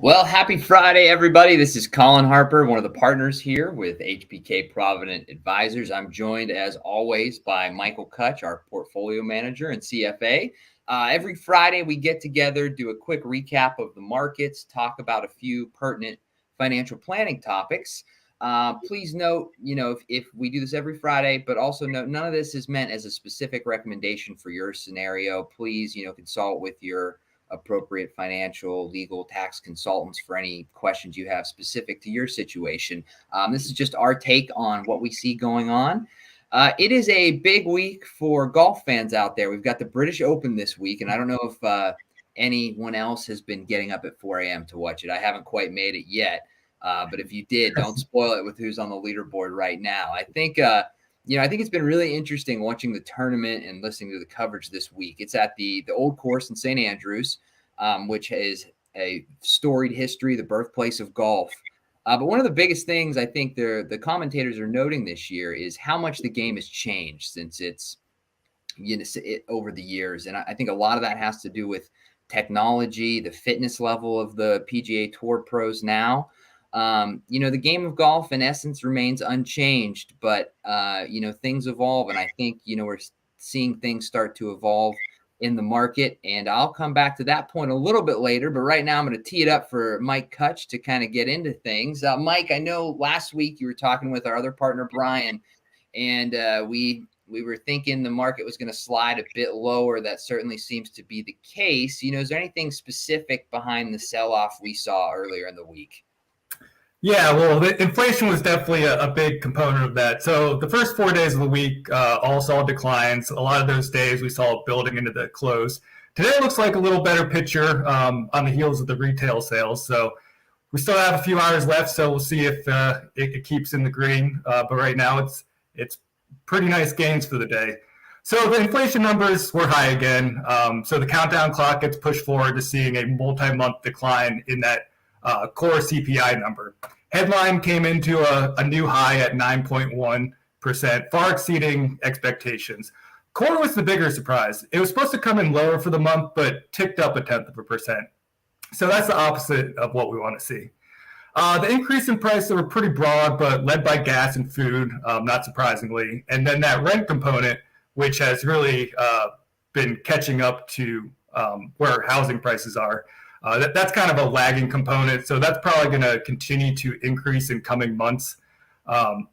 Well, happy Friday, everybody. This is Colin Harper, one of the partners here with HPK Provident Advisors. I'm joined, as always, by Michael Kutch, our portfolio manager and CFA. Every Friday, we get together, do a quick recap of the markets, talk about a few pertinent financial planning topics. Please note, if we do this every Friday, but also note none of this is meant as a specific recommendation for your scenario. Please, consult with your appropriate financial, legal, tax consultants for any questions you have specific to your situation. This is just our take on what we see going on. It is a big week for golf fans out there. We've got the British Open this week, and I don't know if anyone else has been getting up at 4 a.m. to watch it. I haven't quite made it yet, but if you did, don't spoil it with who's on the leaderboard right now. I think it's been really interesting watching the tournament and listening to the coverage this week. It's at the old course in St. Andrews, which is a storied history, the birthplace of golf. But one of the biggest things I think the commentators are noting this year is how much the game has changed since it's over the years. And I think a lot of that has to do with technology, the fitness level of the PGA Tour pros now. The game of golf in essence remains unchanged, but things evolve, and I think we're seeing things start to evolve in the market, and I'll come back to that point a little bit later. But right now I'm going to tee it up for Mike Kutch to kind of get into things. Mike, I know last week you were talking with our other partner Brian, and we were thinking the market was going to slide a bit lower. That certainly seems to be the case. Is there anything specific behind the sell-off we saw earlier in the week? Yeah, well, the inflation was definitely a big component of that. So the first 4 days of the week all saw declines. A lot of those days we saw it building into the close. Today looks like a little better picture on the heels of the retail sales. So we still have a few hours left, so we'll see if it keeps in the green. But right now it's pretty nice gains for the day. So the inflation numbers were high again. So the countdown clock gets pushed forward to seeing a multi-month decline in that core CPI number. Headline came into a new high at 9.1%, far exceeding expectations. Core was the bigger surprise. It was supposed to come in lower for the month, but ticked up 0.1%. So that's the opposite of what we want to see. The increase in prices were pretty broad, but led by gas and food, not surprisingly. And then that rent component, which has really been catching up to where housing prices are. That's kind of a lagging component, so that's probably going to continue to increase in coming months. Then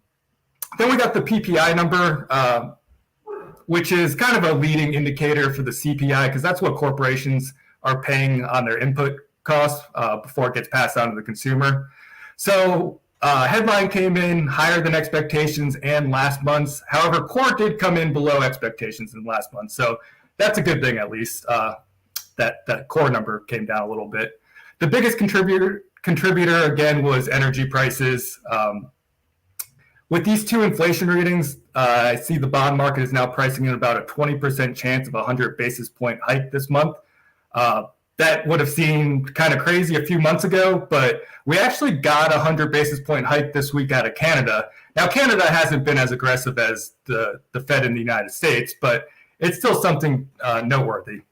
we got the PPI number, which is kind of a leading indicator for the CPI, because that's what corporations are paying on their input costs before it gets passed on to the consumer. So headline came in higher than expectations and last month's. However, core did come in below expectations in last month, so that's a good thing at least. That core number came down a little bit. The biggest contributor again was energy prices. With these two inflation readings, I see the bond market is now pricing in about a 20% chance of a 100 basis point hike this month. That would have seemed kind of crazy a few months ago, but we actually got a 100 basis point hike this week out of Canada. Now, Canada hasn't been as aggressive as the Fed in the United States, but it's still something noteworthy.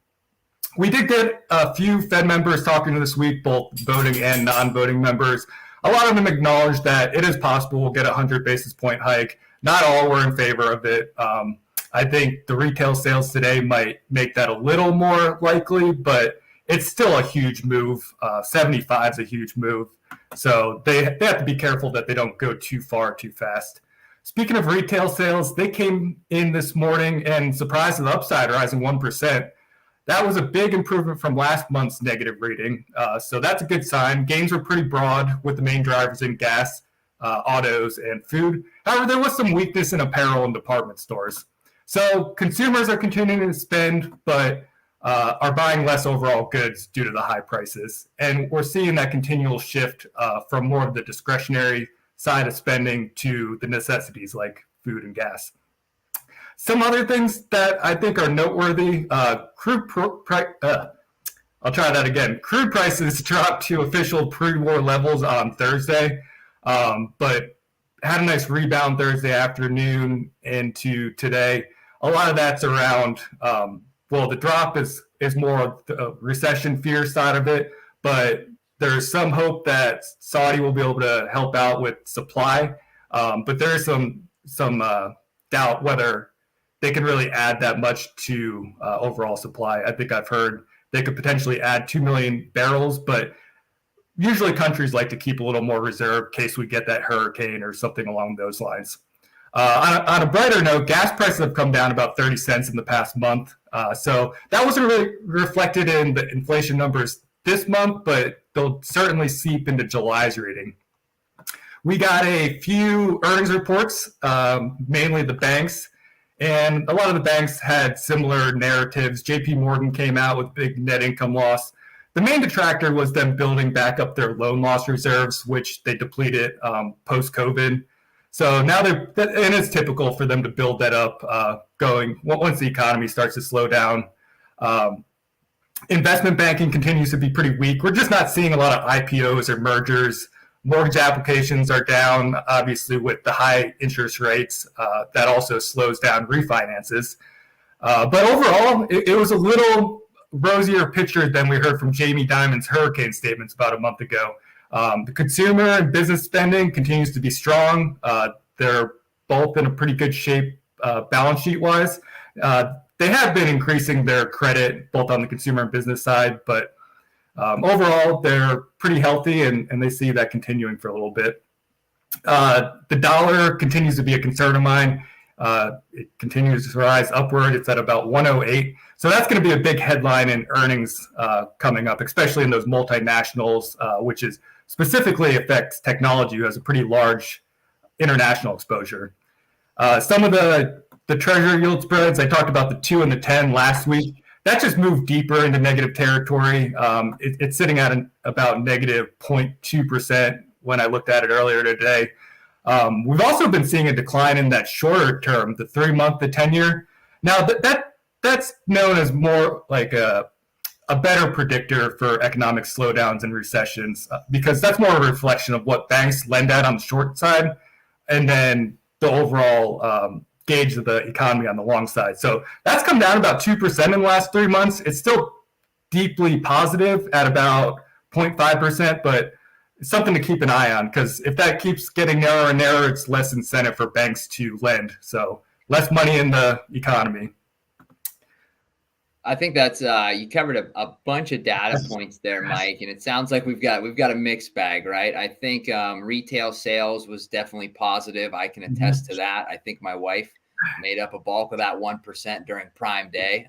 We did get a few Fed members talking this week, both voting and non-voting members. A lot of them acknowledged that it is possible we'll get a 100 basis point hike. Not all were in favor of it. I think the retail sales today might make that a little more likely, but it's still a huge move. 75 is a huge move. So they have to be careful that they don't go too far too fast. Speaking of retail sales, they came in this morning and surprised to the upside, rising 1%. That was a big improvement from last month's negative reading. So that's a good sign. Gains were pretty broad with the main drivers in gas, autos, and food. However, there was some weakness in apparel and department stores. So consumers are continuing to spend, but are buying less overall goods due to the high prices. And we're seeing that continual shift from more of the discretionary side of spending to the necessities like food and gas. Some other things that I think are noteworthy, crude prices dropped to official pre-war levels on Thursday, but had a nice rebound Thursday afternoon into today. A lot of that's around, the drop is more of the recession fear side of it, but There's some hope that Saudi will be able to help out with supply, but there is some doubt whether they can really add that much to overall supply. I think I've heard they could potentially add 2 million barrels, but usually countries like to keep a little more reserve in case we get that hurricane or something along those lines. On a brighter note, gas prices have come down about 30 cents in the past month. So that wasn't really reflected in the inflation numbers this month, but they'll certainly seep into July's reading. We got a few earnings reports, mainly the banks, and a lot of the banks had similar narratives. JP Morgan came out with big net income loss. The main detractor was them building back up their loan loss reserves, which they depleted post-COVID. So now and it's typical for them to build that up once the economy starts to slow down. Investment banking continues to be pretty weak. We're just not seeing a lot of IPOs or mergers. Mortgage applications are down, obviously, with the high interest rates. That also slows down refinances. But overall, it was a little rosier picture than we heard from Jamie Dimon's hurricane statements about a month ago. The consumer and business spending continues to be strong. They're both in a pretty good shape balance sheet-wise. They have been increasing their credit both on the consumer and business side, but overall, they're pretty healthy, and they see that continuing for a little bit. The dollar continues to be a concern of mine. It continues to rise upward. It's at about 108. So that's going to be a big headline in earnings coming up, especially in those multinationals, which is specifically affects technology, who has a pretty large international exposure. Some of the treasury yield spreads, I talked about the 2 and the 10 last week. That just moved deeper into negative territory. It's sitting at about negative 0.2% when I looked at it earlier today. We've also been seeing a decline in that shorter term, the 3-month, the 10-year. Now, that's known as more like a better predictor for economic slowdowns and recessions, because that's more a reflection of what banks lend at on the short side and then the overall gauge of the economy on the long side. So that's come down about 2% in the last 3 months. It's still deeply positive at about 0.5%, but it's something to keep an eye on, because if that keeps getting narrower and narrower, it's less incentive for banks to lend. So less money in the economy. I think that's you covered a bunch of data points there, Mike, and it sounds like we've got a mixed bag, right? I think retail sales was definitely positive. I can attest to that. I think my wife made up a bulk of that 1% during Prime Day.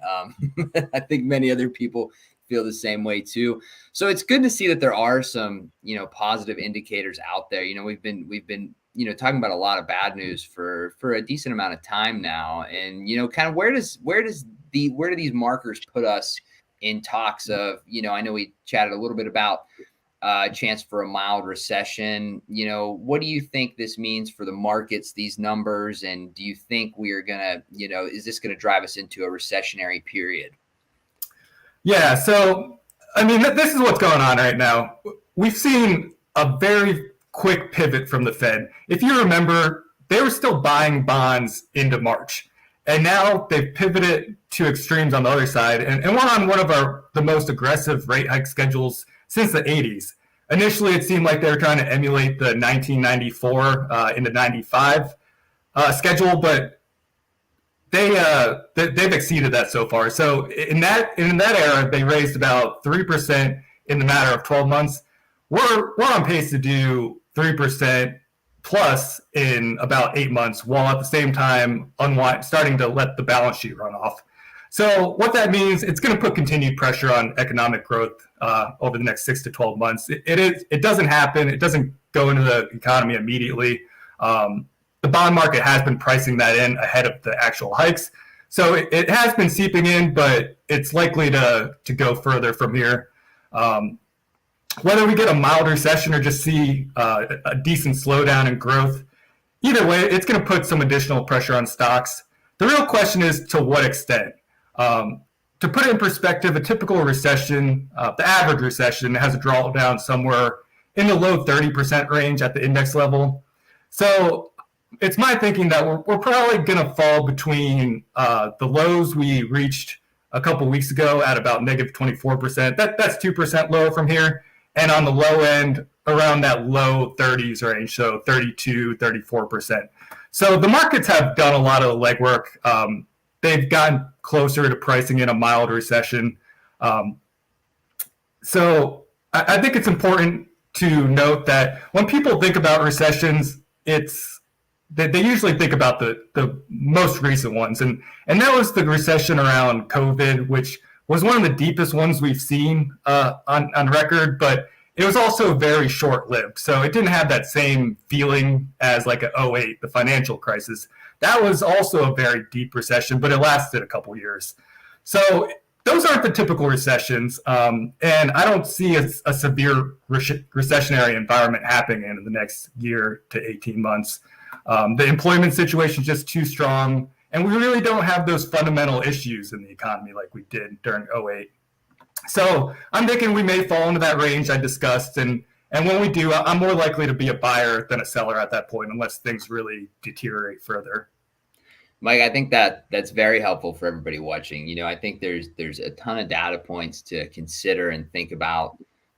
I think many other people feel the same way too. So it's good to see that there are some, positive indicators out there. We've been talking about a lot of bad news for a decent amount of time now, and kind of where do these markers put us in talks of, I know we chatted a little bit about a chance for a mild recession. What do you think this means for the markets, these numbers? And do you think we are going to, is this going to drive us into a recessionary period? Yeah. So, this is what's going on right now. We've seen a very quick pivot from the Fed. If you remember, they were still buying bonds into March. And now they've pivoted to extremes on the other side. And we're on one of the most aggressive rate hike schedules since the 80s. Initially, it seemed like they were trying to emulate the 1994 into 95 schedule, but they've exceeded that so far. So in that era, they raised about 3% in the matter of 12 months. We're on pace to do 3% plus in about 8 months, while at the same time starting to let the balance sheet run off. So what that means, it's going to put continued pressure on economic growth over the next 6 to 12 months. It doesn't happen. It doesn't go into the economy immediately. The bond market has been pricing that in ahead of the actual hikes. So it has been seeping in, but it's likely to go further from here. Whether we get a mild recession or just see a decent slowdown in growth, either way, it's going to put some additional pressure on stocks. The real question is to what extent. To put it in perspective, a typical recession, the average recession, has a drawdown somewhere in the low 30% range at the index level. So it's my thinking that we're probably going to fall between the lows we reached a couple weeks ago at about negative 24%. That's 2% lower from here. and on the low end, around that low 30s range, so 32, 34%. So the markets have done a lot of the legwork. They've gotten closer to pricing in a mild recession. So I think it's important to note that when people think about recessions, they usually think about the most recent ones, and that was the recession around COVID, which was one of the deepest ones we've seen on record, but it was also very short-lived. So it didn't have that same feeling as like a '08, the financial crisis. That was also a very deep recession, but it lasted a couple years. So those aren't the typical recessions, and I don't see a severe recessionary environment happening in the next year to 18 months. The employment situation is just too strong, and we really don't have those fundamental issues in the economy like we did during '08. So I'm thinking we may fall into that range I discussed, and when we do, I'm more likely to be a buyer than a seller at that point, unless things really deteriorate further. Mike, I think that's very helpful for everybody watching. I think there's a ton of data points to consider and think about,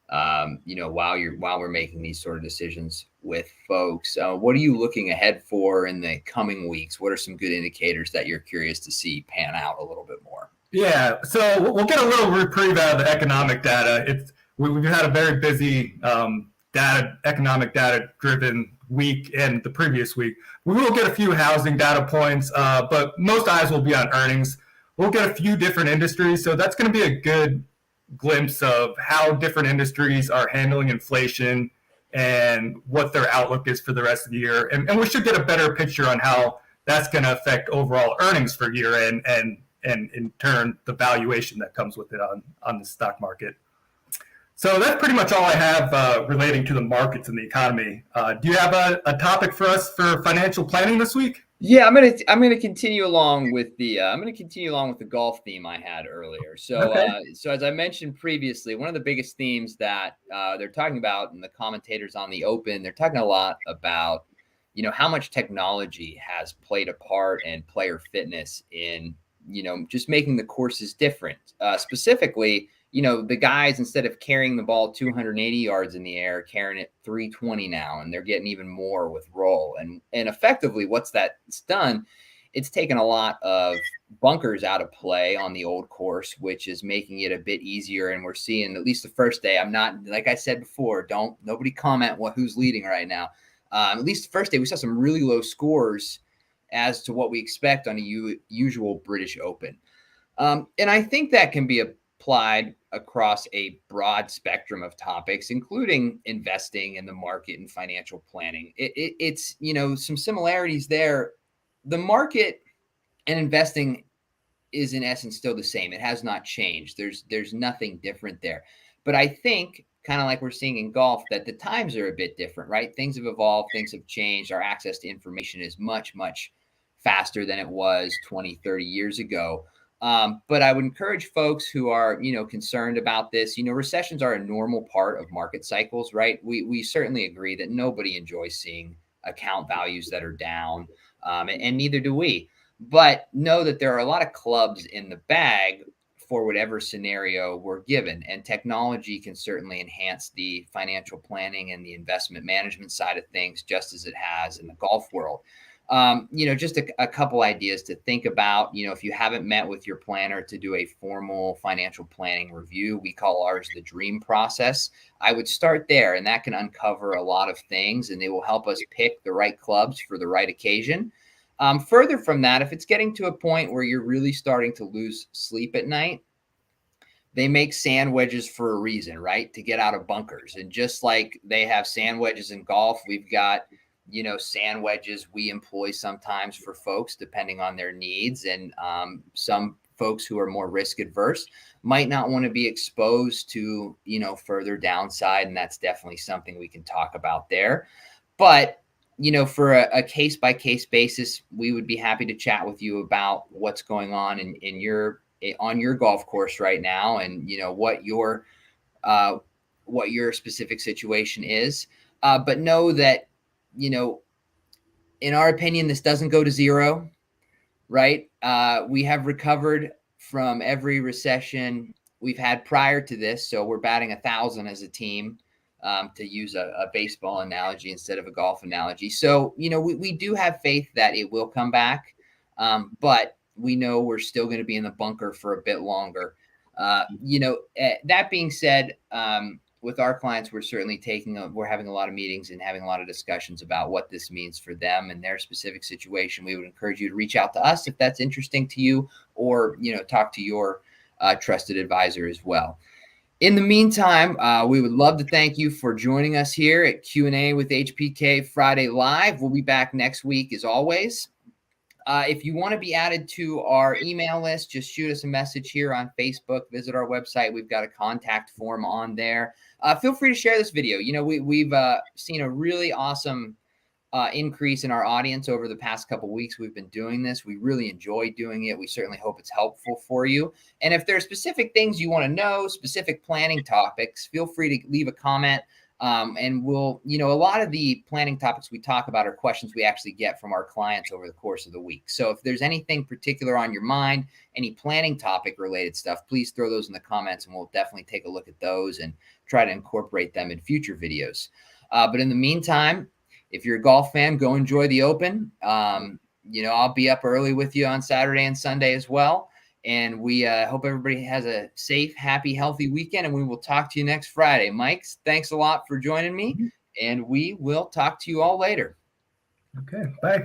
while we're making these sort of decisions with folks. What are you looking ahead for in the coming weeks? What are some good indicators that you're curious to see pan out a little bit more? Yeah, so we'll get a little reprieve out of the economic data. We've had a very busy economic data driven week and the previous week. We will get a few housing data points, but most eyes will be on earnings. We'll get a few different industries, so that's going to be a good glimpse of how different industries are handling inflation and what their outlook is for the rest of the year. And we should get a better picture on how that's going to affect overall earnings for year end and in turn the valuation that comes with it on the stock market. So that's pretty much all I have relating to the markets and the economy. Do you have a topic for us for financial planning this week? Yeah, I'm gonna continue along with the golf theme I had earlier. So Okay. so as I mentioned previously, one of the biggest themes that they're talking about, and the commentators on the Open, they're talking a lot about how much technology has played a part in player fitness in just making the courses different. Specifically, the guys, instead of carrying the ball 280 yards in the air, carrying it 320 now, and they're getting even more with roll. And effectively, it's done, it's taken a lot of bunkers out of play on the old course, which is making it a bit easier. And we're seeing, at least the first day, I'm not, like I said before, nobody comment who's leading right now. At least the first day, we saw some really low scores as to what we expect on a usual British Open. And I think that can be applied across a broad spectrum of topics, including investing in the market and financial planning. It's some similarities there. The market and investing is in essence still the same. It has not changed. There's nothing different there. But I think, kind of like we're seeing in golf, that the times are a bit different, right? Things have evolved, things have changed. Our access to information is much, much faster than it was 20, 30 years ago. But I would encourage folks who are, concerned about this. Recessions are a normal part of market cycles, right? We certainly agree that nobody enjoys seeing account values that are down, and neither do we. But know that there are a lot of clubs in the bag for whatever scenario we're given, and technology can certainly enhance the financial planning and the investment management side of things, just as it has in the golf world. Just a couple ideas to think about. If you haven't met with your planner to do a formal financial planning review, we call ours the dream process. I would start there, and that can uncover a lot of things, and they will help us pick the right clubs for the right occasion. Further from that, if it's getting to a point where you're really starting to lose sleep at night, they make sand wedges for a reason, right? To get out of bunkers. And just like they have sand wedges in golf, we've got sand wedges we employ sometimes for folks depending on their needs. And some folks who are more risk adverse might not want to be exposed to, further downside. And that's definitely something we can talk about there. But, for a case by case basis, we would be happy to chat with you about what's going on on your golf course right now, and, what your specific situation is. But know that, in our opinion, this doesn't go to zero, right? We have recovered from every recession we've had prior to this. So we're batting 1,000 as a team. to use a baseball analogy instead of a golf analogy. So, we do have faith that it will come back, but we know we're still going to be in the bunker for a bit longer. That being said, with our clients, we're certainly we're having a lot of meetings and having a lot of discussions about what this means for them and their specific situation. We would encourage you to reach out to us if that's interesting to you, or, talk to your trusted advisor as well. In the meantime, we would love to thank you for joining us here at Q&A with HPK Friday Live. We'll be back next week as always. If you want to be added to our email list, just shoot us a message here on Facebook. Visit our website. We've got a contact form on there. Feel free to share this video. We've seen a really awesome increase in our audience over the past couple of weeks. We've been doing this. We really enjoy doing it. We certainly hope it's helpful for you. And if there are specific things you want to know, specific planning topics, feel free to leave a comment. And we'll, a lot of the planning topics we talk about are questions we actually get from our clients over the course of the week. So if there's anything particular on your mind, any planning topic related stuff, please throw those in the comments and we'll definitely take a look at those and try to incorporate them in future videos. But in the meantime, if you're a golf fan, go enjoy the Open. I'll be up early with you on Saturday and Sunday as well. And we hope everybody has a safe, happy, healthy weekend. And we will talk to you next Friday. Mike, thanks a lot for joining me. And we will talk to you all later. Okay, bye.